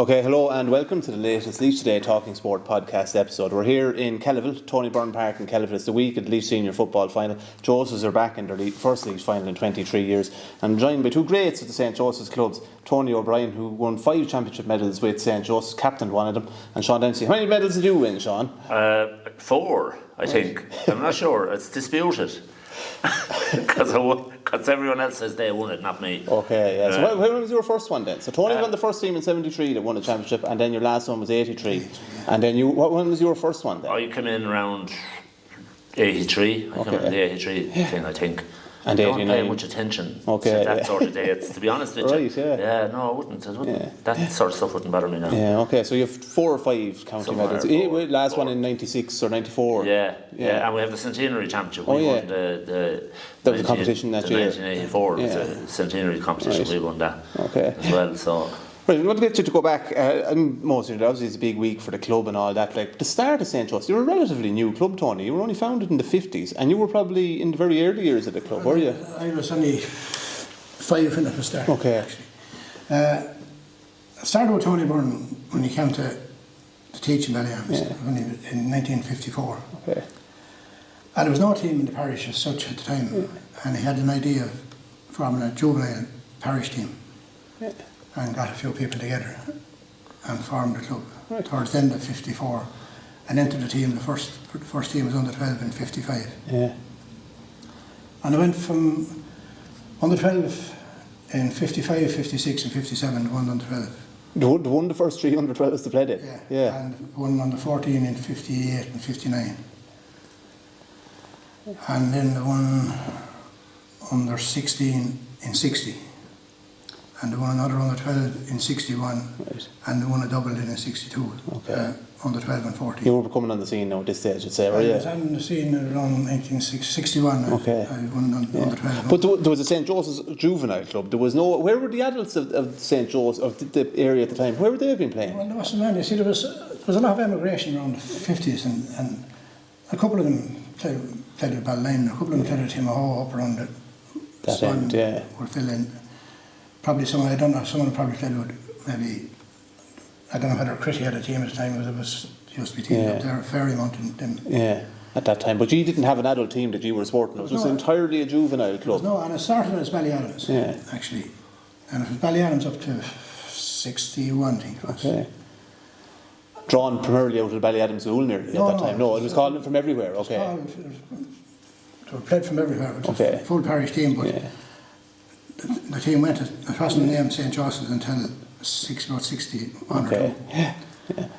Okay, hello and welcome to the latest LaoisToday Talking Sport Podcast episode. We're here in Kellyville, Tony Byrne Park in Kellyville. It's the week of the Laois Senior Football Final. Josephs are back in their first league final in 23 years. And I'm joined by two greats of the St. Joseph's clubs, Tony O'Brien, who won 5 championship medals with St. Joseph's, captained one of them, and Sean Dempsey. How many medals did you win, Sean? 4, I think. I'm not sure. It's disputed. Because everyone else says they won it, not me. Okay, yeah. So when was your first one then? So Tony won the first team in 73 that won the championship, and then your last one was 83. And then when was your first one then? I came in around 83. I came in the 83 thing, I think. And I don't pay much attention to that sort of dates, to be honest with you. Right, yeah. Yeah, no, I wouldn't. That sort of stuff wouldn't bother me now. Yeah, okay, so you have 4 or 5 county medals. Last one in 96 or 94. Yeah, and we have the Centenary Championship. We won that was a competition that year. 1984 was a Centenary competition. We won that as well, so... Right, we want to get you to go back, and most of it, obviously it's a big week for the club and all that. Like the start of St. Joseph's, you were a relatively new club, Tony. You were only founded in the 50s, and you were probably in the very early years of the club, were you? I was only 5 when it started. Okay. Actually. I started with Tony Byrne when he came to teach in Ballyarms in 1954. Okay. And there was no team in the parish as such at the time, and he had an idea of forming a juvenile parish team. And got a few people together and formed the club towards the end of 54 and entered the team. The first team was under 12 in 55. Yeah. And I went from under 12 in 55, 56 and 57 to one under 12. They won the first 3 under 12s to play it? Yeah. And one under 14 in 58 and 59. And then the one under 16 in 60. And the one another under 12 in 61, and the one a doubled in 62, under 12 and 14. You were coming on the scene now at this stage, I'd say, were you? I was on the scene around 1961. Okay. I won under 12. But there was a St. Joseph's juvenile club. There was no. Where were the adults of St. Joseph's, of the area at the time? Where would they have been playing? Well, there wasn't many. You see, there was a lot of emigration around the 50s, and a couple of them played with Ballyline, a couple of them played with Timahoe up around that end, were filled in. Probably someone, I don't know, someone probably played with maybe, I don't know whether Critty had a team at the time, but it was used to be teamed up there, Fairmont and them. Yeah, at that time. But you didn't have an adult team that you were supporting. It was entirely a juvenile club. No, and it started as Ballyadams, actually. And it was Ballyadams up to 61, I think it was. Okay. Drawn primarily out of Ballyadams school nearly at that time. No, it was called from everywhere, okay. They were played from everywhere, it was a full parish team, but the team went, it wasn't named St. Joseph's until about 61 or 2. Yeah.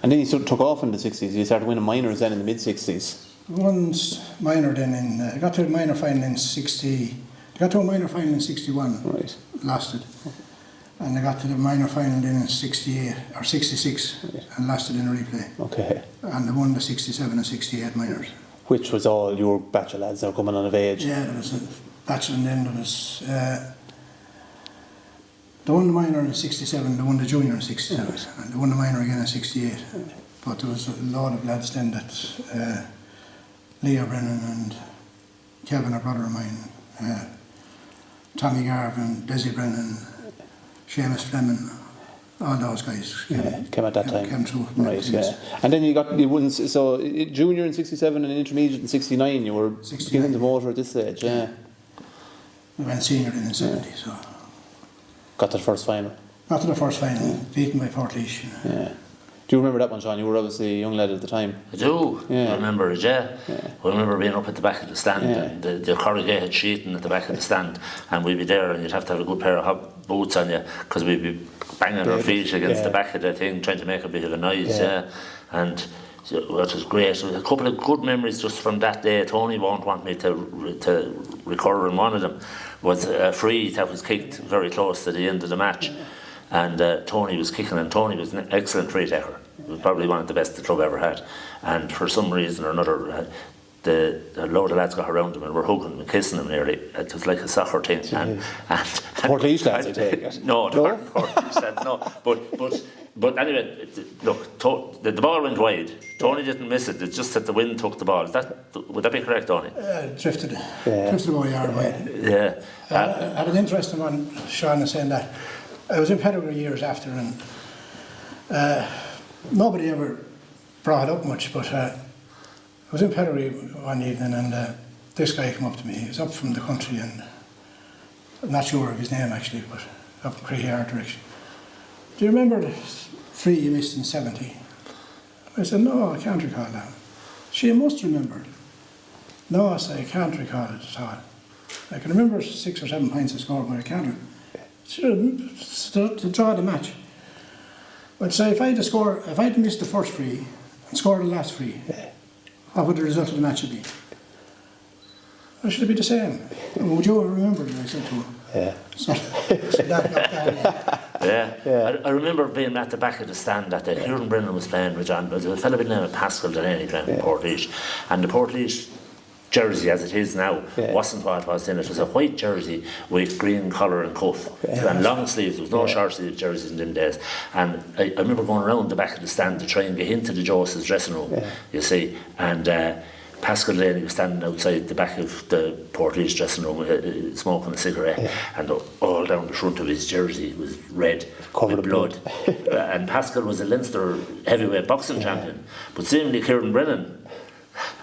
And then you sort of took off in the 60s. You started winning minors then in the mid-60s. Once minor then I got to a minor final in 60. I got to a minor final in 61. Right. Lost it. And I got to the minor final then in 68 or 66 and lost it in a replay. Okay. And I won the 67 and 68 minors. Which was all your batch of lads that were coming on of age? Yeah, there was a batch, and then there was they won the minor in 67, they won the junior in 67, and they won the minor again in 68. But there was a lot of lads then that Leo Brennan and Kevin, a brother of mine, Tommy Garvin, Desi Brennan, Seamus Fleming, all those guys came at that time. Came through. Right, And then you won, so junior in 67 and intermediate in 69, you were beginning the motor at this stage, We went senior in 70, so... Got to the first final? Got to the first final, beaten by Portlaoise. Yeah. Do you remember that one, Sean? You were obviously a young lad at the time. I do. I remember it, I remember being up at the back of the stand and the corrugated sheeting at the back of the stand, and we'd be there and you'd have to have a good pair of boots on you because we'd be banging our feet against the back of the thing trying to make a bit of a noise, and it was great. So a couple of good memories just from that day. Tony won't want me to recur on one of them. Was a free that was kicked very close to the end of the match, and Tony was kicking, and Tony was an excellent free taker. He was probably one of the best the club ever had, and for some reason or another a load of lads got around him and were hugging him and kissing him nearly. It was like a soccer thing. And Portlaoise lads, I take it. No, they weren't Portlaoise lads, no. But anyway, look, the ball went wide. Tony didn't miss it. It's just that the wind took the ball. Would that be correct, Tony? Drifted about a yard wide. Yeah. I had an interesting one, Sean, is saying that I was in Peterborough years after, and Nobody ever brought it up much, but I was in Pedigree one evening and this guy came up to me. He was up from the country and I'm not sure of his name actually, but up in Creehard direction. Do you remember the free you missed in 70? I said, no, I can't recall that. She must remember it. No, I said, I can't recall it at all. I can remember 6 or 7 points I scored, but I can't. To draw the match. But say if I had missed the first free and scored the last free, what would the result of the match be? Or should it be the same? Would you have remembered it? I said to him. Yeah. So that knocked down. Yeah. I remember being at the back of the stand that day. Kieran Brennan was playing with John, but there was a fellow by the name of Pascal Delaney playing for Portlaoise. And the Portlaoise jersey, as it is now, wasn't what it was then. It was a white jersey with green collar and cuff and long sleeves. There was no short sleeve jerseys in them days. And I remember going around the back of the stand to try and get into the Joseph's dressing room, you see. And Pascal Delaney was standing outside the back of the Portlaoise dressing room smoking a cigarette, and all down the front of his jersey was red Covered with blood. And Pascal was a Leinster heavyweight boxing champion, but seemingly Kieran Brennan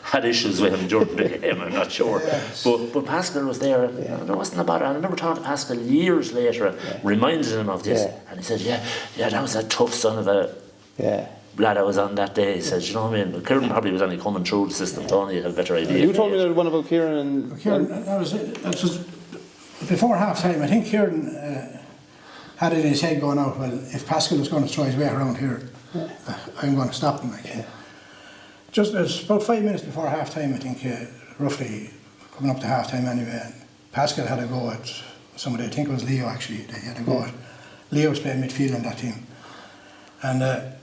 had issues with him during the game, I'm not sure. But Pascal was there, and there wasn't a bother. I remember talking to Pascal years later, reminded him of this, and he said, yeah, that was a tough son of a lad I was on that day. He says, you know what I mean? Kieran probably was only coming through the system. Tony had a better idea. You told me that one about Kieran. That was before half time. I think Kieran had it in his head going out, well, if Pascal was going to throw his weight around here, I'm going to stop him. Just as about 5 minutes before half time, I think, roughly coming up to half time anyway, and Pascal had a go at somebody. I think it was Leo actually. They had a go at Leo was playing midfield on that team, and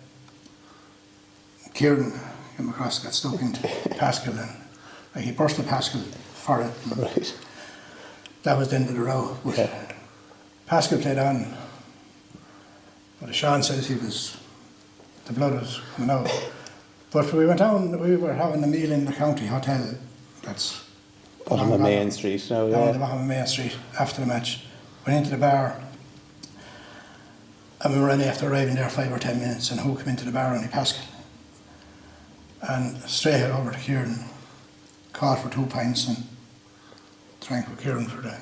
Kieran came across, got stuck into Pascal, and he burst at Pascal for it. Right. That was the end of the row. But Pascal played on. But Sean says the blood was coming out. But we went down, we were having a meal in the county hotel that's bottom of Main Street now, down the bottom of Main Street after the match. Went into the bar and we were only after arriving there 5 or 10 minutes, and who came into the bar? Only Pascal. And straight ahead over to Kieran, called for 2 pints and drank with Kieran for the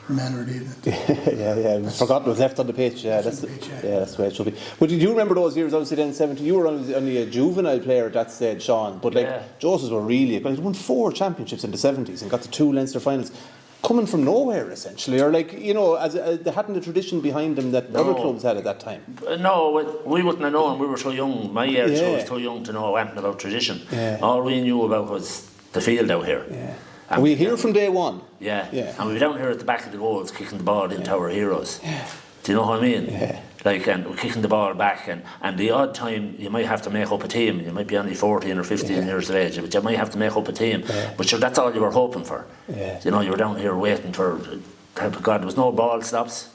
remainder of the evening. I forgot it was left on the pitch. That's the way it should be. But did you remember those years? Obviously, then 70. You were only a juvenile player at that stage, Sean. But Joseph's were really. He won 4 championships in the 70s and got to 2 Leinster finals, coming from nowhere essentially, or as they hadn't a tradition behind them that other clubs had at that time. No, we wouldn't have known. We were so young. My age was too young to know anything about tradition. All we knew about was the field out here. And we hear from day one. And we were down here at the back of the goals kicking the ball into our heroes. Do you know what I mean? And we're kicking the ball back, and the odd time you might have to make up a team. You might be only 14 or 15 years of age, but you might have to make up a team. But sure, that's all you were hoping for. You were down here waiting for. God, there was no ball stops.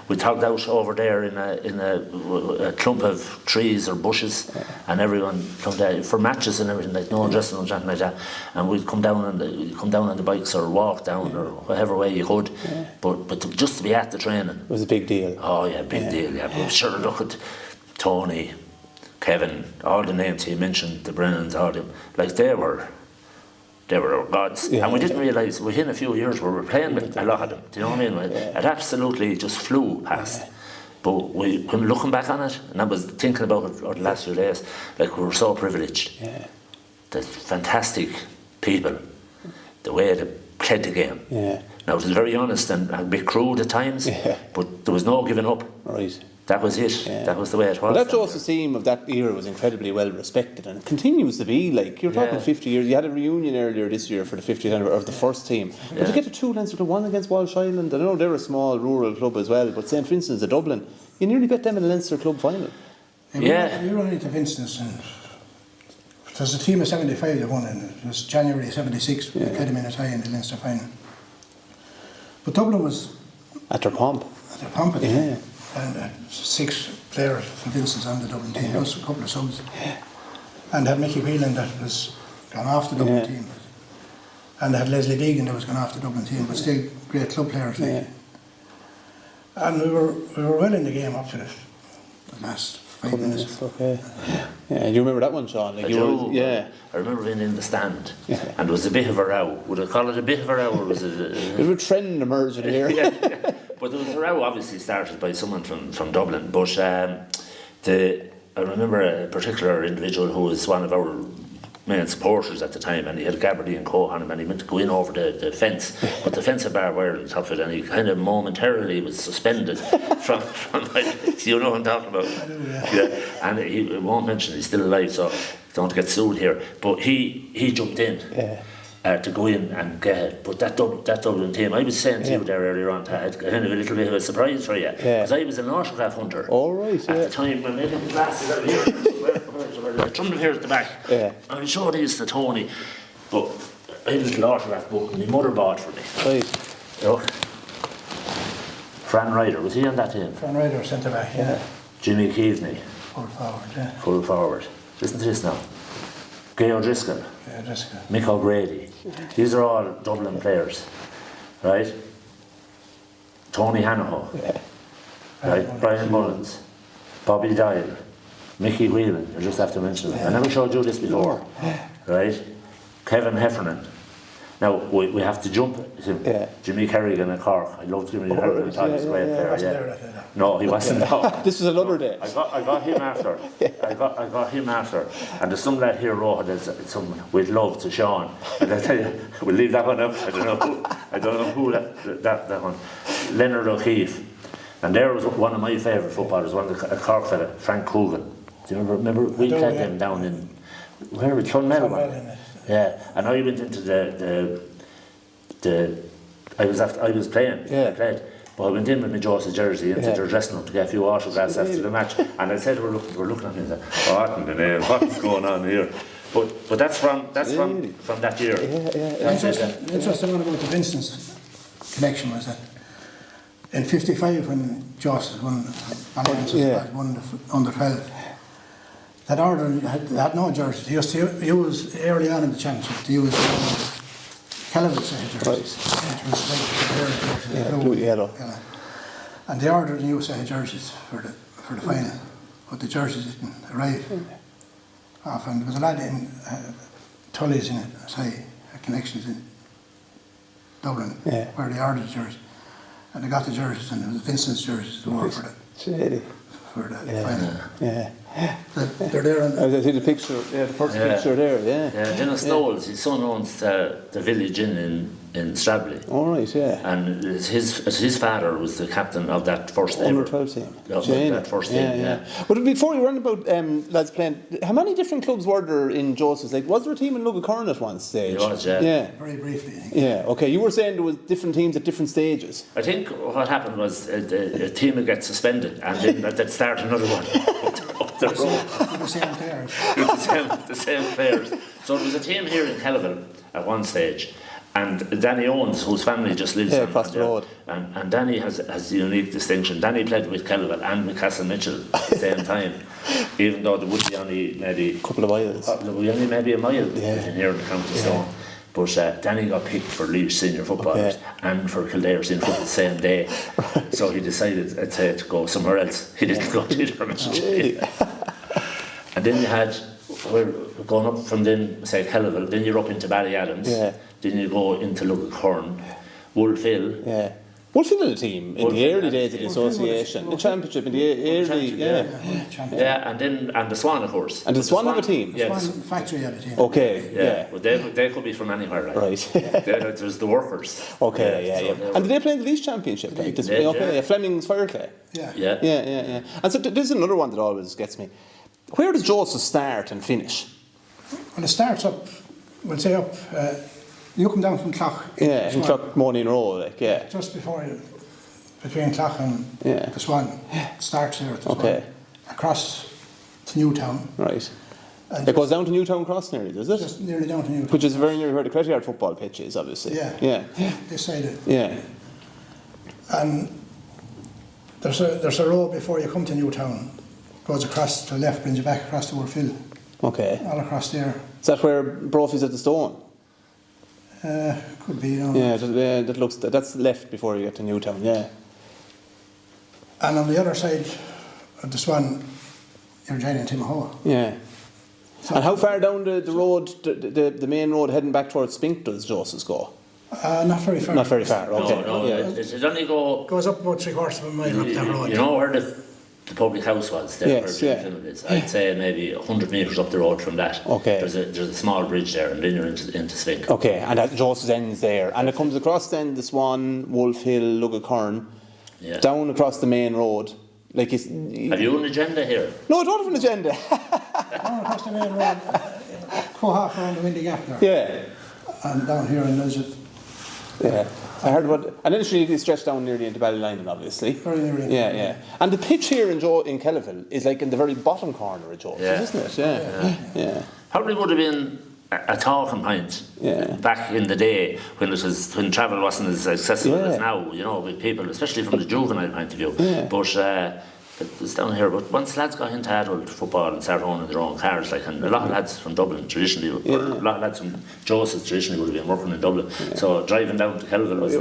We tugged out over there in a clump of trees or bushes, and everyone come down for matches and everything, like no dressing rooms, anything like that. And we'd come down on the bikes or walk down or whatever way you could. But just to be at the training, it was a big deal. Oh yeah, big deal. Yeah, but sure, look at Tony, Kevin, all the names he mentioned, the Brennans, all them, like they were our gods. And we didn't realise within a few years we were playing with a lot of them. Do you know what I mean? It absolutely just flew past. But when looking back on it, and I was thinking about it over the last few days, we were so privileged. The fantastic people, the way they played the game. Now it was very honest and a bit crude at times, but there was no giving up. Right. That was it. That was the way it was. But that Joseph team of that era was incredibly well respected, and it continues to be. You're talking 50 years. You had a reunion earlier this year for the 50th anniversary of the first team. But to get to 2 Leinster to 1 against Walsh Island, I know they're a small rural club as well, but St Vincent's of Dublin, you nearly bet them in a Leinster club final. We were into Vincent's, and there's a team of 75 that won, and it was January 76. We played them in a tie in the Leinster final. But Dublin was at their pomp. And 6 players from Vincent's on the Dublin team, plus a couple of subs. And had Mickey Whelan that was gone off the Dublin team. And they had Leslie Deegan that was gone off the Dublin team, but still great club players. And we were well in the game up to the last 5 minutes. Okay. Yeah, you remember that one, Sean? Like I you do. were, yeah. I remember being in the stand, and there was a bit of a row. Would I call it a bit of a row, or was it? There's a trend emerging here. Yeah. But there was a row, obviously started by someone from Dublin. But I remember a particular individual who was one of our main supporters at the time, and he had Gabardine coat on him, and he went to go in over the fence, but the fence had barbed wire on top of it, and he kind of momentarily was suspended from like, you know what I'm talking about? I do, Yeah. And he won't mention he's still alive, so don't get sued here. But he jumped in. To go in and get it. But that Dublin team, I was saying to you there earlier on, I had kind of a little bit of a surprise for you, because I was an autograph hunter. All right, at the time when they had the glasses out here, the trundle here at the back. I showed these to Tony, but I had a little autograph book and my mother bought for me. Right. You know, Fran Ryder, was he on that team? Fran Ryder, centre back, yeah. Jimmy Keaveney, Full forward, yeah. full forward. Listen to this now. Gay O'Driscoll. Yeah, just Mick O'Grady. These are all Dublin players, right? Tony Hanaho, right? Brian Mullins, Bobby Dial, Mickey Whelan. I just have to mention them. I never showed you this before, right? Kevin Heffernan. Now we have to jump to Jimmy Kerrigan at Cork. I loved Jimmy Kerrigan. I thought he was a great player. Yeah. No, he wasn't. No. This was another day. I got him after. I got him after. And there's some lad here wrote some with love to Sean. And I tell you, we'll leave that one up. I don't know who that one. Leonard O'Keefe. And there was one of my favourite footballers, one of the Cork fella, Frank Coogan. Do you remember we played them down in where was Clonmel? Yeah, and I went into I was playing. I played. But I went in with my Joseph jersey into their dressing room to get a few autographs after the match, and I said we're looking at me and said, what in the name, what's going on here? But that's from that year. The interesting one about the Vincent's connection was that in '55 when Joseph won the under 12, that order had no jerseys. He used to use early on in the championship to use Kellyville set of jerseys, which was like blue yellow. And they ordered new set of jerseys for the final, but the jerseys didn't arrive. And there was a lad in Tully's in it, say connections in Dublin, where they ordered the jerseys, and they got the jerseys, and it was Vincent's jerseys to wear for the final. They're there. I see the picture. Yeah, the first picture there. Yeah, Dennis Knowles, his son owns the village inn in Stradley. All right, yeah. And his father was the captain of that first under 12 team. That first team. Yeah. But before you run about lads playing, how many different clubs were there in Joseph's? Like, was there a team in Lugacorn at one stage? There was, yeah. Very briefly, I think. Yeah. Okay. You were saying there was different teams at different stages. I think what happened was a team would get suspended, and then they'd start another one. The same players. the same players. So there was a team here in Kellyville at one stage, and Danny Owens, whose family just lives across the road. And Danny has the unique distinction. Danny played with Kellyville and with Castle Mitchell at the same time, even though there would be only maybe a couple of miles. Only maybe a mile in here in the County Stone. But Danny got picked for Laois senior footballers and for Kildare senior football the same day. So he decided, to go somewhere else. He didn't go to the And then you had, we're going up from then, say, Kellyville, then you're up into Ballyadams, then you go into Lugacorn, Wolfhill. Yeah. Wolfhill had a team in the early days of the association, the championship in the early, and the Swan, of course. And the Swan have a team? The Swan factory had a team. Okay, Well, they could be from anywhere, right? There's the workers. Okay, And did they play in the Laois Championship? Fleming's Fireclay. Yeah. And so this is another one that always gets me. Where does Joseph start and finish? Well, it starts up, we'll say up, you come down from Clough. In Clough Morning Road, just before you, between Clough and the Swan. It starts there at the Swan. Across to Newtown. Right. And it goes down to Newtown Cross nearly, does it? Just nearly down to Newtown. Which is very near where the credit card football pitch is, obviously. Yeah. This side of it. Yeah. And there's a road before you come to Newtown. Goes across to the left, brings you back across to Wolfhill. Okay. All across there. Is that where Brophy's at the Stone? Could be, that's left before you get to Newtown, And on the other side of the Swan, you're joining Timahoa. Yeah. So, and how far down the road, the main road heading back towards Spink does Joseph's go? Not very far. Not very far, okay. No, yeah. it only goes up about 3/4 of a mile up that road. You know where the public house was there? Yes, where the is? I'd say maybe 100 metres up the road from that. Okay. There's a small bridge there, and then you're into Spink. Okay, and that Joseph's ends there. And it comes across then the Swan, Wolf Hill, Lugacorn, down across the main road. Like have you an agenda here? No, I don't have an agenda. Down across the main road, go half around the Windy Gap there. Yeah. And down here and there's it. Yeah. I heard about it. And then it's stretched down nearly into Ballylinan, obviously. Very nearly. Yeah. And the pitch here in Kellyville is like in the very bottom corner of Joseph's, isn't it? Yeah. Probably would have been a talking point back in the day when travel wasn't as accessible as now, you know, with people, especially from the juvenile point of view. Yeah. But it's down here. But once lads got into adult football and started owning their own cars, like, and a lot of lads from Dublin traditionally, or a lot of lads from Joseph's traditionally would have been working in Dublin. Yeah. So driving down to Kellyville was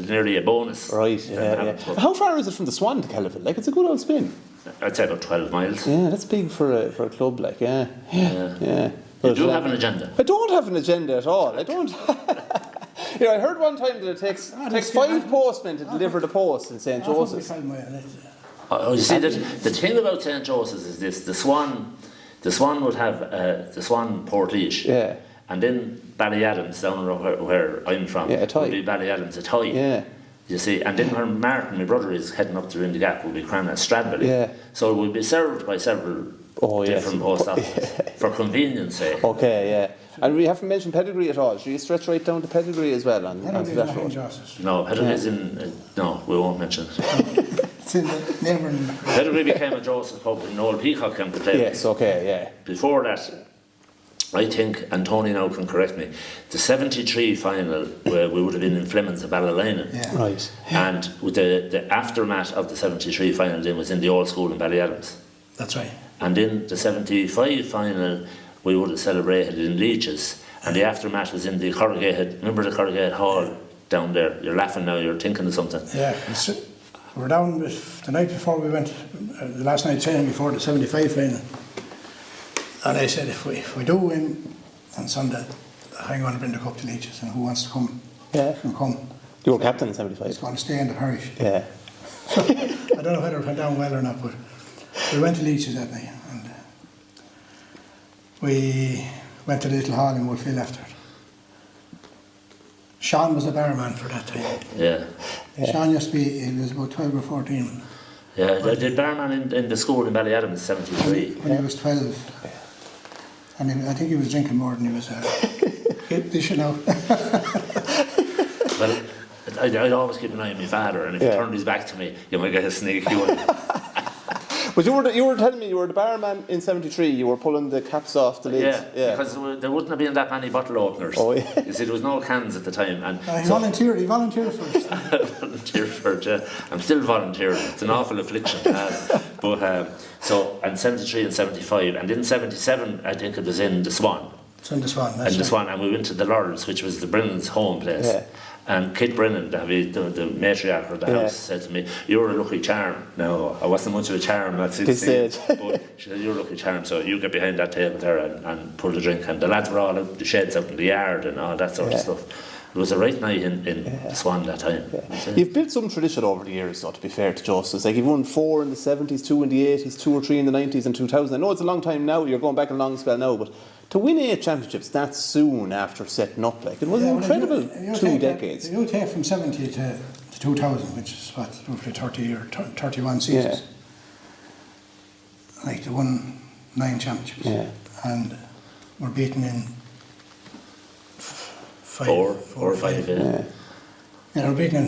nearly a bonus. Right. How far is it from the Swan to Kellyville? Like, it's a good old spin. I'd say about 12 miles. Yeah, that's big for a club. Like, yeah. You do have an agenda. I don't have an agenda at all. I don't. I heard one time that it takes 5 postmen to deliver the post in St. Joseph's. You see, the thing about St. Joseph's is this: the Swan would have the Swan Portlaoise, and then Ballyadams down where I'm from would be Ballyadams a tie. Yeah. You see, and then where Martin, my brother, is heading up to Windy Gap, would be Cranna Stradbally. Yeah. So it would be served by several different post offices for convenience sake. Okay, yeah. And we haven't mentioned Pedigree at all. Should you stretch right down to Pedigree as well? Pedigree is not in Joseph's. No, Pedigree is in. No, we won't mention it. It's in the neighbouring. Pedigree became a Joseph's pub when Noel Peacock came to play. Yes, okay, yeah. Before that, I think, and Tony now can correct me, the 73 final where we would have been in Fleming's at Ballylinan. Yeah. Right. And with the aftermath of the 73 final then was in the old school in Ballyadams. That's right. And in the 75 final we would have celebrated in Leitch's, and the aftermath was in the corrugated, remember the corrugated hall down there? You're laughing now, you're thinking of something. Yeah, we were down the night before we went, the last night training before the 75 final. And I said, if we do win on Sunday, I'm going to bring the cup to Leitch's, and who wants to come can come. You were captain in 75. It's going to stay in the parish. Yeah. So, I don't know whether it went down well or not, but we went to Leitch's that night, and we went to the little hall in Wolf Hill after it. Sean was a barman for that time. Yeah. Sean used to be, he was about 12 or 14. Yeah, I did barman in the school in Ballyadams, 73. When he was 12. And I think he was drinking more than he was dishing out. Well, I'd always keep an eye on my father, and if he turned his back to me, you might get a sneaky one. But you were telling me you were the barman in 73, you were pulling the caps off the lids. Yeah, because there wouldn't have been that many bottle openers. Oh, yeah. You see, there was no cans at the time. And he volunteered first. Volunteered first, yeah. I'm still volunteering. It's an awful affliction. So, and 73 and 75, and in 77, I think it was in the Swan. It's in the Swan, that's right. In the right. Swan, and we went to the Laurels, which was the Brennan's home place. Yeah. And Kit Brennan, the matriarch of the house, said to me, "You're a lucky charm." Now, I wasn't much of a charm at 16, but she said, "You're a lucky charm, so you get behind that table there and pull the drink." And the lads were all out the sheds out in the yard and all that sort of stuff. It was a right night in Swan that time. Yeah. You've built some tradition over the years, though, to be fair to Joseph's. Like, you've won 4 in the 70s, 2 in the 80s, 2 or 3 in the 90s and 2000. I know it's a long time now, you're going back a long spell now, but to win 8 championships that soon after setting up, like, it was an incredible 2 decades. You take from 70 to 2000, which is what, roughly 30 or 31 seasons. Like, they won 9 championships. Yeah. And we're beaten in 4 or 5, yeah. Yeah, we're beaten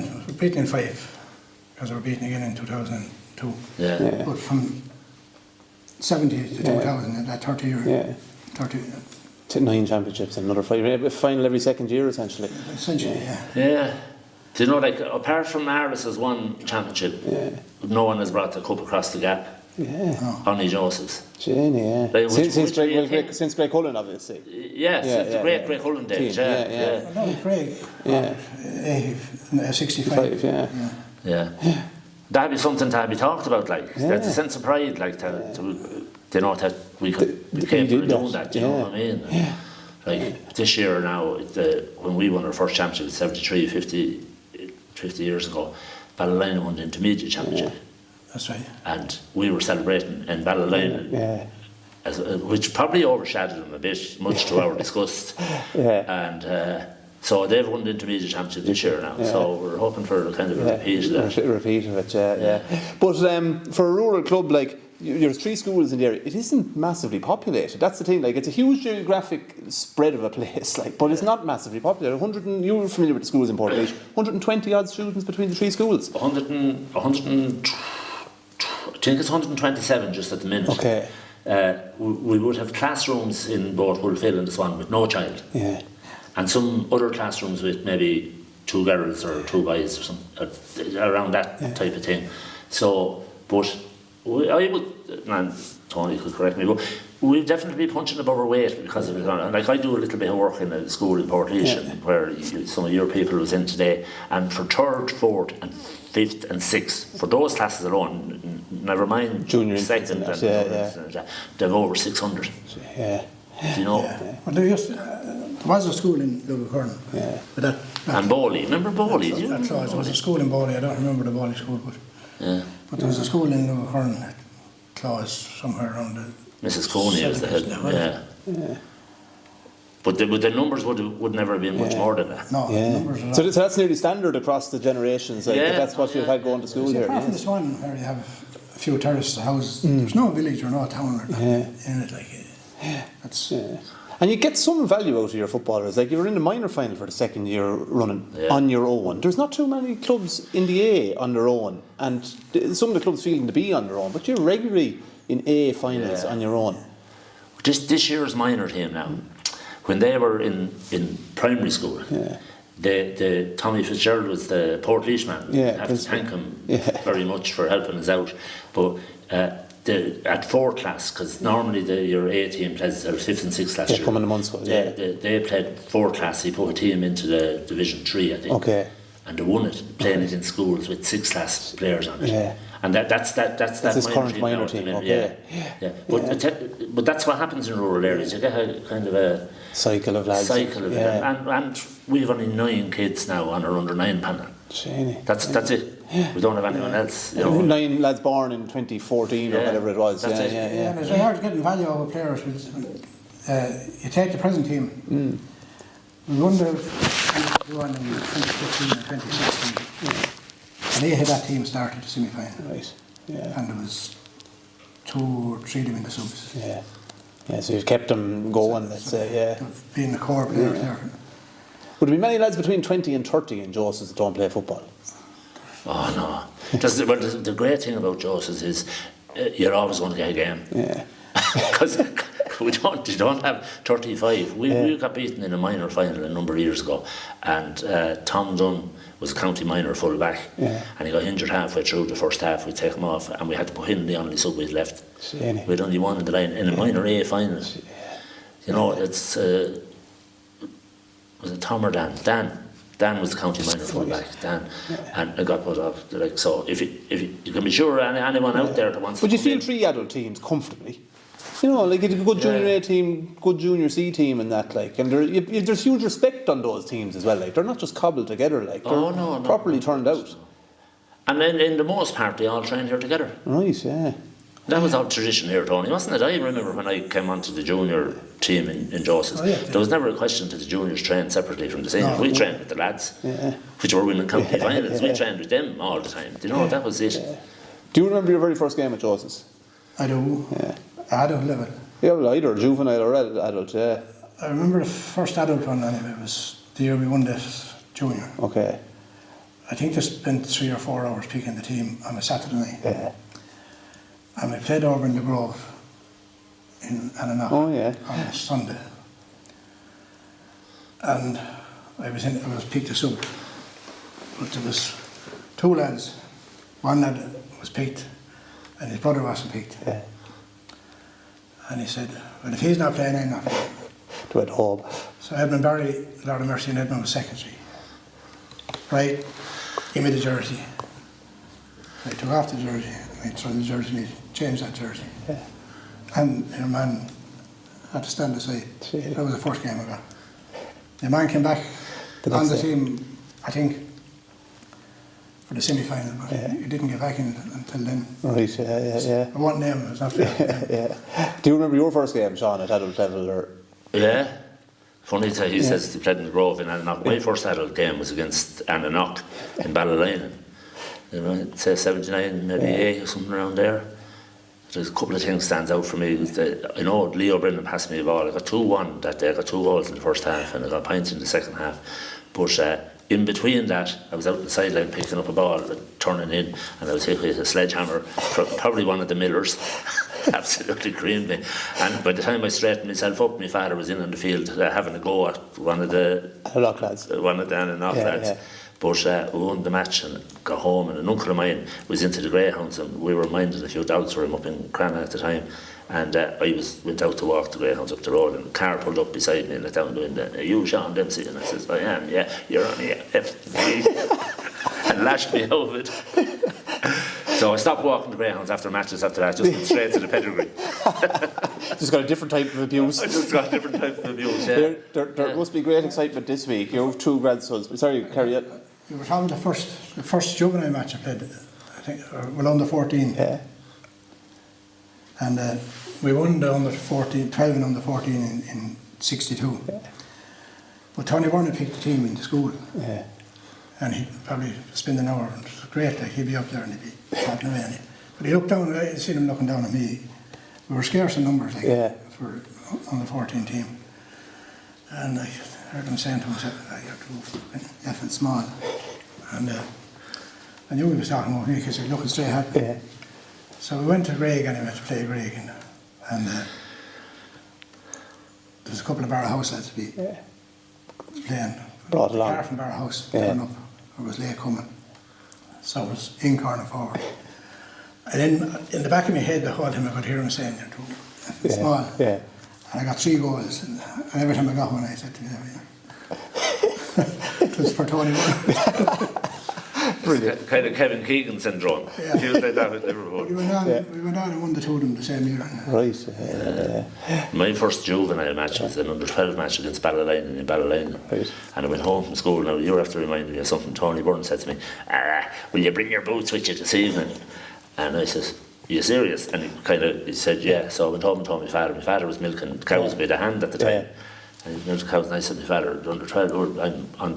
in 5, because we were beaten again in 2002. Yeah. But from 70 to 2000, that 30 year, 9 championships and another 5. A final every second year, essentially. Essentially, yeah. Do you know, like, apart from Arlis's 1 championship, no one has brought the cup across the gap. Yeah. Only Joseph's. Jenny, yeah. Like, since Greg Cullen, obviously. Since the great Greg Cullen days. No, Craig. 65. Yeah. that'd be something to be talked about. Like that's a sense of pride. Like they know that we could be capable of doing that. Do you know what I mean? Yeah. Like this year now, when we won our first championship in 73, 50 years ago, Ballylina won the intermediate championship. That's right. And we were celebrating in Ballylina, which probably overshadowed them a bit, much to our disgust. And so they've won the intermediate championship this year now. So we're hoping for a kind of a repeat of that. Repeat of it, But for a rural club like, there's 3 schools in the area. It isn't massively populated. That's the thing. Like, it's a huge geographic spread of a place. Like, but it's not massively populated. You were familiar with the schools in Portlaoise. 120 odd students between the 3 schools. 100. I think it's 127 just at the minute. Okay. We would have classrooms in both Woolfield and the Swan with no child. Yeah. And some other classrooms with maybe 2 girls or 2 boys or something around that type of thing. So, but. I would, and Tony could correct me, but we'll definitely be punching above our weight because of it. And like I do a little bit of work in a school in Portlaoise where some of your people was in today, and for 3rd, 4th and 5th and 6th, for those classes alone, never mind junior 2nd and they've over 600. Yeah. Do you know? Well, there was a school in Loughearn. But that and Bowley, remember Bowley? There was a school in Bowley. I don't remember the Bowley school, but there was a school in Loughearn at Laois somewhere around the. Mrs. Coney was the head. But the numbers would never have been much more than that. No, numbers are so that's nearly standard across the generations. Like, that's what you've had going to school here. Apart from this one where you have a few terraced houses, there's no village or no town or in it. Like, that's. And you get some value out of your footballers. Like, you were in the minor final for the 2nd year running on your own. There's not too many clubs in the A on their own, and some of the clubs feeling to be on their own, but you're regularly in A finals on your own. This year's minor team now, when they were in primary school, the Tommy Fitzgerald was the Portlaoise man. I have to thank him very much for helping us out. But at 4th class, because normally your A team plays their 5th and 6th class. Come in the months. They played 4th class. He put a team into the Division 3, I think. Okay. And they won it, playing it in schools with 6th class players on it. Yeah. And that's this current minor team. But that's what happens in rural areas. You get a kind of a cycle of lads. And we've only 9 kids now on our under 9 panel. That's it. We don't have anyone else. 9 lads born in 2014 or whatever it was. That's it. And it's very hard to get value out of players. You take the present team. We won the one in 2015 and 2016. And they had that team started the semi-final. Right. And there was 2 or 3 of them in the subs. So you've kept them going, let's say, Being the core players there. Would there be many lads between 20 and 30 in Joseph's that don't play football? Oh no. The great thing about Joseph's is you're always going to get a game. Because you don't have 35. We got beaten in a minor final a number of years ago, and Tom Dunn was a county minor full back, and he got injured halfway through the first half. We take him off, and we had to put him the only sub we'd left. We'd only one in the line in a minor A final. You know, it's was it Tom or Dan? Dan was the county minor full back. Dan, and I got put off. Like, so, if you can be sure anyone out there that wants. Would you feel 3 adult teams comfortably? You know, like a good junior A team, good junior C team, and that, like, and there's huge respect on those teams as well. Like, they're not just cobbled together, like they're properly turned out. And then, in the most part, they all train here together. Right, yeah. That was our tradition here, Tony, wasn't it? I remember when I came onto the junior team in Joseph's, there was never a question that the juniors trained separately from the seniors. We trained with the lads, which were winning county finals. We trained with them all the time. You know, that was it. Do you remember your very first game at Joseph's? I do. Adult level. Yeah, well, either juvenile or adult, I remember the first adult one anyway. It was the year we won this junior. Okay. I think they spent 3 or 4 hours picking the team on a Saturday night. And we played over in the Grove in Annanaugh on a Sunday. And I was picked a sub. But there was 2 lads. One lad was picked and his brother wasn't picked. And he said, well, if he's not playing, I'm not playing. To at home. So Edmund Barry, Lord of Mercy, and Edmund was secretary. Right, give me the jersey. I took off the jersey, I threw the jersey, and he changed that jersey. And your man had to stand aside. That was the first game I got. The man came back on the team, I think, for the semi-final, but he didn't get back in until then. Right, yeah. I won't name him, it was not fair. Yeah. Do you remember your first game, Sean, at adult level? Or? Yeah. Funny that he says he played in the Grove in Annanock. My first adult game was against Annanock in Ballylinen. You know, I'd say 79, maybe 8 or something around there. There's a couple of things stands out for me. I know Leo Brennan passed me a ball. I got 2-1 that day. I got 2 goals in the first half and I got points in the second half. But in between that, I was out on the sideline picking up a ball, turning in, and I was hit with a sledgehammer from probably one of the Millers. Absolutely creamed me. And by the time I straightened myself up, my father was in on the field having a go at one of the Annanock lads. lads. But we won the match and got home, and an uncle of mine was into the greyhounds, and we were minding a few dogs for him up in Cranagh at the time. And I went out to walk the greyhounds up the road, and the car pulled up beside me and let down the window. Are you Sean Dempsey? And I says, I am, yeah, you're on the F. And lashed me out of it. So I stopped walking the greyhounds after matches after that, just went straight to the pedigree. Just got a different type of abuse. I just got a different type of abuse, yeah. There must be great excitement this week. You have 2 grandsons. Sorry, carry it. We were having the first juvenile match I played, I think, under 14. Yeah. And we won the under 14, 12 and under 14 in 62. Yeah. But Tony Byrne picked the team in the school. Yeah. And he'd probably spend an hour, and it was great, like he'd be up there and he'd be talking away. But he looked down, I seen him looking down at me. We were scarce in numbers, like, for on the 14 team. And I heard him saying to himself, you're too fucking effing small. And I knew he was talking about me because he was looking straight at me. Yeah. So we went to Greg anyway to play Greg, and there was a couple of Barrahouse lads playing. Brought along. Car from Barrahouse, coming up. It was late coming. So it was in corner forward. And then in the back of my head the whole time I could hear him saying, you're too effing small. Yeah. And I got 3 goals, and every time I got one I said to myself, it was for Tony Byrne. Brilliant. Kind of Kevin Keegan syndrome. Yeah. Feels like that with Liverpool. We went on and won the 2 of them the same year. Right. My first juvenile match was an under 12 match against Ballylinen in Ballylinen. Right. And I went home from school. Now you have to remind me of something Tony Byrne said to me. Will you bring your boots with you this evening? And I says, are you serious? And he said, yeah. So I went home and told my father. My father was milking cows by the hand at the time. And he milked cows, and I said to my father, under 12, I'm on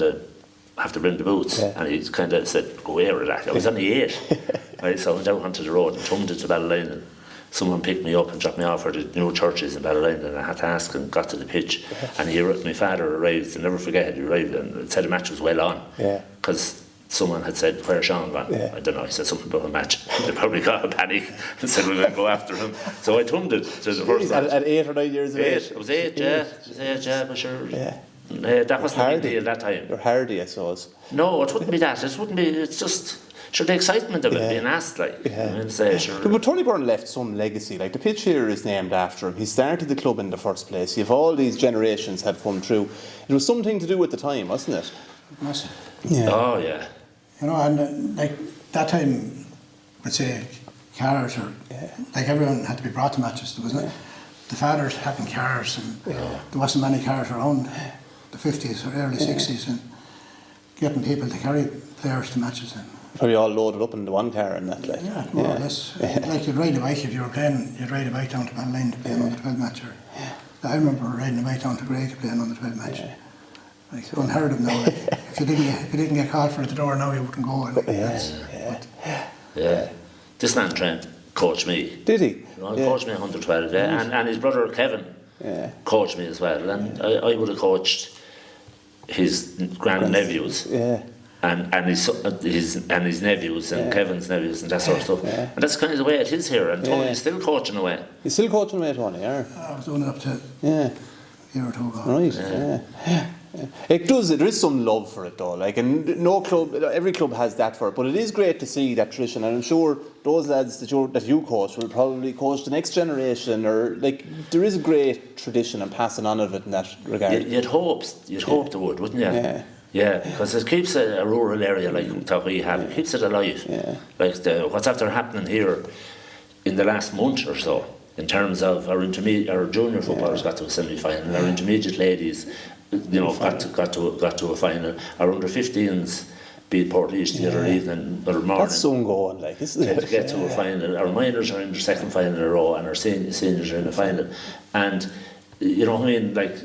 have to bring the boots. And he kind of said, go away with that. I was only 8. Right, so I went out onto the road and tumbled to Ballylinen, and someone picked me up and dropped me off for the new churches in Ballylinen, and I had to ask and got to the pitch. And my father arrived, I'll never forget, he arrived and said the match was well on. Because someone had said, where's Sean gone? I don't know, he said something about a match. They probably got a panic and said we're going to go after him. So I tumbled to the first match. At 8 or 9 years of age? I was 8, but sure. That wasn't a big deal that time. You're hardy, I suppose. No, it wouldn't be that. It's just the excitement of it being asked, like. But Tony Byrne left some legacy. Like, the pitch here is named after him. He started the club in the first place. If all these generations have come through, it was something to do at the time, wasn't it? Massive. Yeah. Oh, yeah. You know, and like that time, I'd say cars or like everyone had to be brought to matches. There wasn't the fathers having cars, and there wasn't many cars around. The 50s or early 60s, and getting people to carry players to matches. And probably all loaded up into one car and that. Like. Yeah, more or less. Like you'd ride a bike if you were playing. You'd ride a bike down to Ballylinen to play an under 12 match. I remember riding a bike down to Grey to play an under 12 match. Like unheard of now. Like, if you didn't get called for at the door now, you wouldn't go. Like, This man Trent coached me. Did he? He coached me 112. And his brother Kevin coached me as well. And I would have coached his grandnephews. And his nephews and Kevin's nephews and that sort of stuff. And that's kind of the way it is here. And Tony's still coaching away. He's still coaching away, Tony, yeah? I was doing it up to a year or 2 ago. Right, It does. There is some love for it, though. Like, and every club has that for it. But it is great to see that tradition, and I'm sure those lads that you coach will probably coach the next generation. Or like, there is a great tradition and passing on of it in that regard. You'd hope they would, wouldn't you? Yeah, because it keeps a rural area like that we have, it keeps it alive. Yeah. Like what's after happening here in the last month or so, in terms of our junior footballers got to a semi-final, our intermediate ladies, got to a final, our under-15s beat Portlaoise the other evening or morning. That's soon going, like, isn't it? To get to a final. Our minors are in their second final in a row, and our seniors are in a final. And you know what I mean? Like,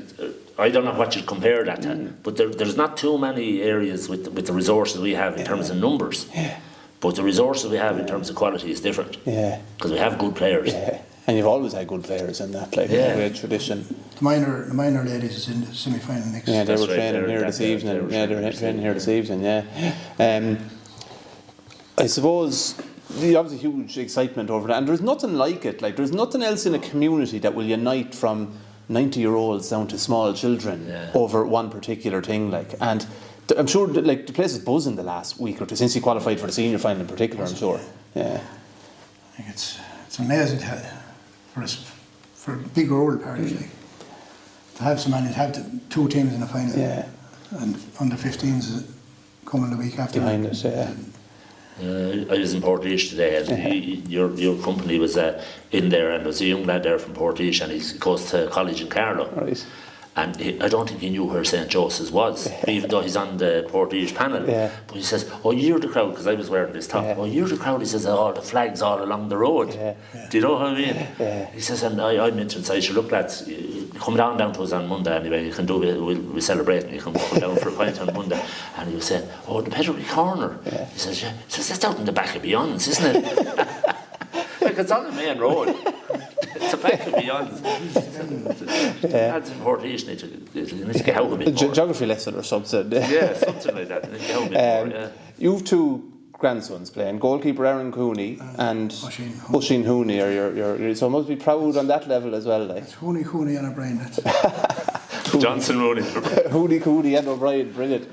I don't know what you'd compare that to, but there's not too many areas with the resources we have in terms of numbers. Yeah. But the resources we have in terms of quality is different. Yeah. Because we have good players. Yeah. And you've always had good players in that, like, a great tradition. The minor ladies is in the semi-final next. Yeah, they That's were right, training here this evening. Yeah, they were training here this evening, yeah. I suppose there's obviously huge excitement over that, and there's nothing like it. Like, there's nothing else in a community that will unite from 90-year-olds down to small children over one particular thing. Like, and I'm sure that, like, the place is buzzing the last week or two since he qualified for the senior final in particular. I'm sure. Yeah. I think it's amazing for a big rural parish, like, to have two teams in the final. Yeah. And under 15s coming the week after. Behind us, yeah. I was in Portlaoise today, and your company was in there, and there was a young lad there from Portlaoise, and he goes to college in Carlow. Right. And I don't think he knew where St. Joseph's was, even though he's on the Portlaoise panel. Yeah. But he says, "Oh, you're the crowd," because I was wearing this top. Yeah. "Oh, you're the crowd." He says, "Oh, the flags all along the road." Yeah. Do you know what I mean? Yeah. He says, and I mentioned, so you should look, lads, come down to us on Monday anyway. You can do it. We'll celebrate, and you can come down for a pint on Monday. And he was saying, "Oh, the Pettery Corner." Yeah. He says, "Yeah." He says, "That's out in the back of Beyond's, isn't it?" Like, it's on the main road. It's the back of Beyond's. Lads in Portlaoise need to get out a bit more. Geography lesson or something. Yeah, something like that. They need to get out a bit more, yeah. You've two grandsons playing, goalkeeper Aaron Cooney and Oisín Hooney. So must be proud on that level as well. Like. It's Cooney and O'Brien. Johnson Rooney. Hooney, Cooney and O'Brien. Brilliant.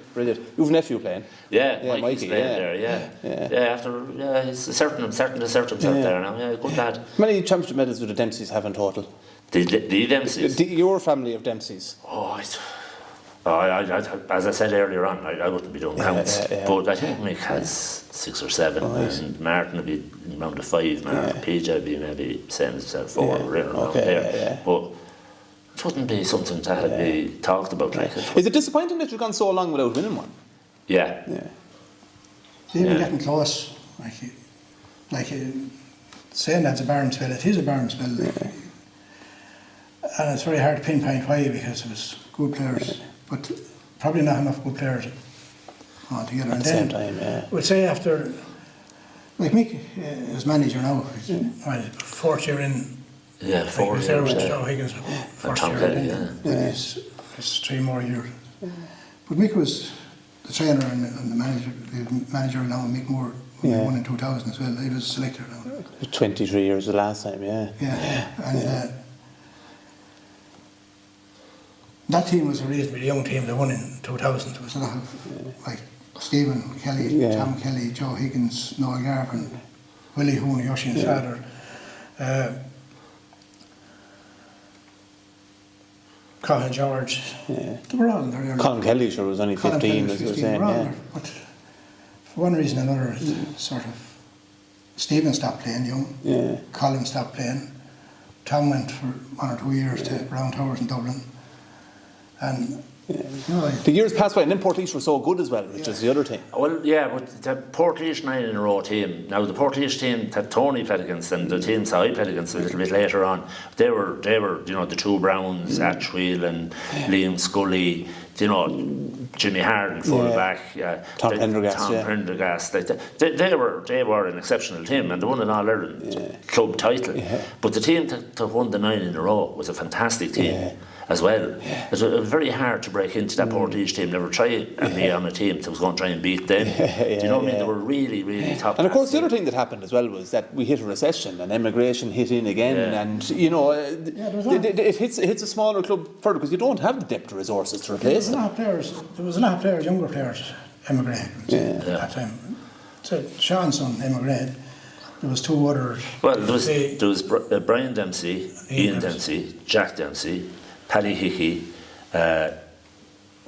You've a nephew playing? Yeah, Mikey's playing there, yeah. He's starting to assert himself there now. Yeah, good lad. How many championship medals do the Dempseys have in total? The Dempseys? Your family of Dempseys. As I said earlier on, I wouldn't be doing counts, but I think Mick has 6 or 7, and Martin would be around the 5, PJ would be maybe same as 4 or around there. But it wouldn't be something to be talked about. Like it. Is it disappointing that you've gone so long without winning one? Yeah. Even getting close, like saying that's a barn spell, it is a barn spell. And it's very hard to pinpoint why, because it was good players, but probably not enough good players altogether. At the same time, I would say after, like Mick is manager now, he's 4th year in. Yeah, 4 years. There with Joe Higgins, first year in. Yes. It's 3 more years. But Mick was the trainer and the manager now, Mick Moore, when we won in 2000 as well. He was a selector now. 23 years the last time, and that team was a reasonably young team that won in 2000. There was a lot of like Stephen Kelly, Tom Kelly, Joe Higgins, Noel Garvin, Willie Hooney, Oisín's father, Colin George. They were all there. Colin Kelly sure was only 15, as you were saying. But for one reason or another, sort of Stephen stopped playing young. Colin stopped playing. Tom went for 1 or 2 years to Brown Towers in Dublin. And the years passed by, and then Portlaoise were so good as well, which is the other thing. Well, yeah, but the Portlaoise 9 in a row team. Now the Portlaoise team that Tony played against and the teams that I played against a little bit later on, they were the 2 Browns, Atchwheel and Liam Scully, Jimmy Harden fullback, Tom Prendergast. They were an exceptional team, and they won an All-Ireland club title. But the team that won the 9 in a row was a fantastic team. As well. It was very hard to break into that Portlaoise team. Never tried me on a team that was going to try and beat them. Do you know what I mean? They were really, really top. And of course, the other thing that happened as well was that we hit a recession and emigration hit in again, and it hits a smaller club further because you don't have the depth of resources to replace them. There was a lot of players, younger players, emigrated at that time. So Sean's son emigrated. There was 2 others. Well, there was Brian Dempsey, Ian Dempsey, Jack Dempsey, Paddy Hickey,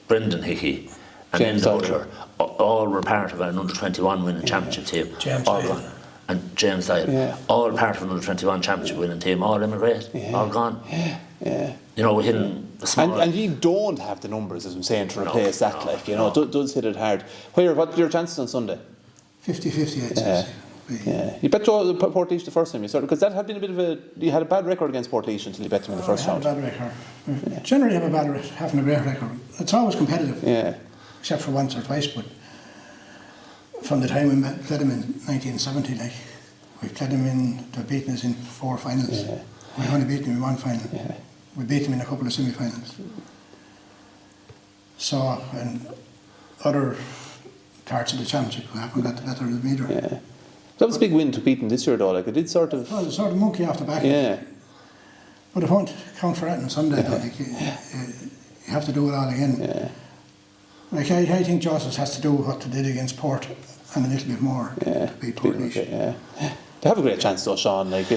Brendan Hickey, and James Enda Butler, all were part of an under-21 winning championship team. James all Dyle. gone. And James Dyle, all part of an under-21 championship winning team, all emigrated, all gone. You know, hitting the small... And you don't have the numbers, as I'm saying, to replace that, like, you know, it does hit it hard. What are your chances on Sunday? 50-50, I'd say. Yeah. You bet Portlaoise the first time you started, because that had been a bit of a... You had a bad record against Portlaoise until you bet them in the first round. I had a bad record. Generally have a bad record, having a great record. It's always competitive. Yeah. Except for once or twice, but from the time we played them in 1970, like, we played them they've beaten us in 4 finals. Yeah. We've only beaten them in 1 final. Yeah. We beat them in a couple of semi-finals. So, and other parts of the championship, we haven't got the better of them either. Yeah. That was a big win to beat them this year, though. Like, it did sort of... Well, it's sort of monkey off the back. Yeah. But it won't count for it on Sunday. Though. Like, you have to do it all again. Yeah. Like, I think Joseph has to do what they did against Port and a little bit more to beat Portlaoise. Yeah. They have a great chance, though, Sean. Like,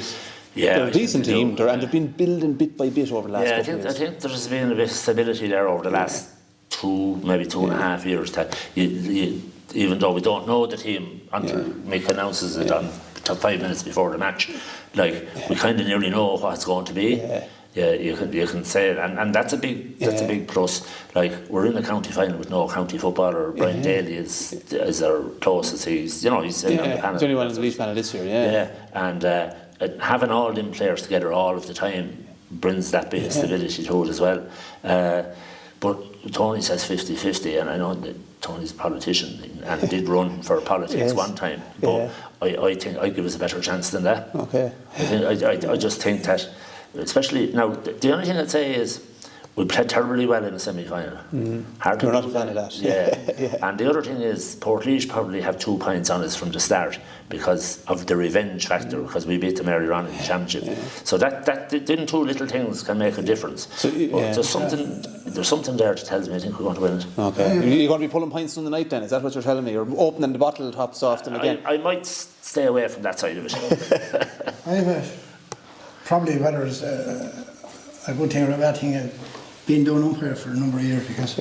Yeah, they're a decent team, and they've been building bit by bit over the last couple of years. I think there's been a bit of stability there over the last 2, maybe 2.5 years. That even though we don't know the team until Mick announces it on 5 minutes before the match, like, we kind of nearly know what it's going to be. Yeah, you can say it, and that's a big plus. Like, we're in the county final with no county footballer. Brian Daly is our closest. He's in on the panel. He's the only one in the league panel this year. Yeah, and having all them players together all of the time brings that bit of stability to it as well. But Tony says 50-50, and I know that Tony's a politician and did run for politics one time. But I think I give us a better chance than that. Okay. I just think that, especially now, the only thing I'd say is we played terribly well in the semi-final. Hard to You're not a fan of that. Yeah. And the other thing is Portlaoise probably have 2 points on us from the start because of the revenge factor, because we beat them earlier on in the championship. So that them 2 little things can make a difference. So, there's something there that tells me I think we're going to win it. Okay. You're going to be pulling pints on the night then, is that what you're telling me? You're opening the bottle tops off them again? I might stay away from that side of it. I have probably whether it's a good thing or a bad thing. I've been doing umpire for a number of years because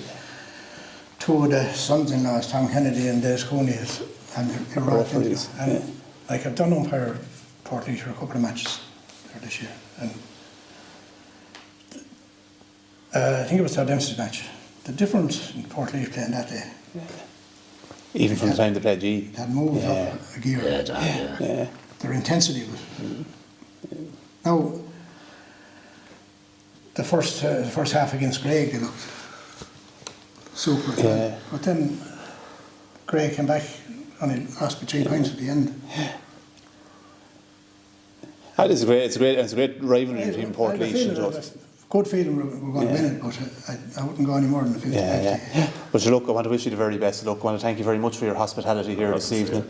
2 of the sons-in-laws, Tom Kennedy and Des Cooney, and they're referees. And like, I've done umpire Portlaoise for a couple of matches there this year, and I think it was Dempsey's match. The difference in Portlaoise playing that day, even from the time they played G, had moved up a gear. Their intensity was. Now, the first half against Greg, they looked super. But then Greg came back, only lost by 3 points at the end. That is great. It's a great rivalry between Portlaoise and Joseph. Good feeling we're going to win it, but I wouldn't go any more than 50-50. But look, I want to wish you the very best. Look, I want to thank you very much for your hospitality here this evening.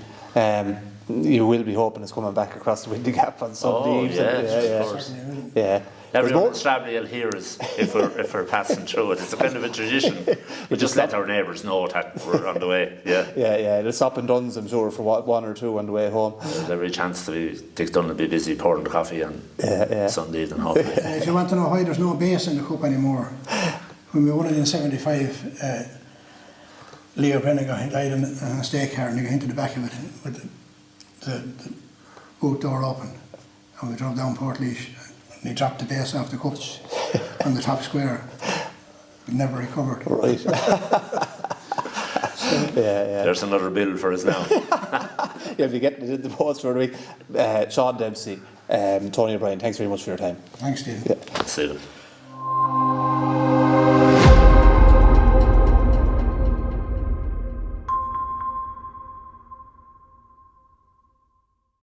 You will be hoping it's coming back across the Windy Gap on Sunday evening. Of course. Everyone in Stradley will hear us if we're passing through it. It's a kind of a tradition. We just let our neighbours know that we're on the way. It'll stop in Duns, I'm sure, for 1 or 2 on the way home. There's every chance to be Dick Dunn will be busy pouring the coffee on Sunday evening, hopefully. If you want to know why there's no base in the cup anymore, when we won it in '75, Leo Brennan died in a stake car and he got into the back of it with the boot door open, and we drove down Portlaoise. And he dropped the base off the cup on the top square. We never recovered. Right. There's another bill for us now. If you get it in the post for the week. Sean Dempsey, Tony O'Brien, thanks very much for your time. Thanks, Steve. See you.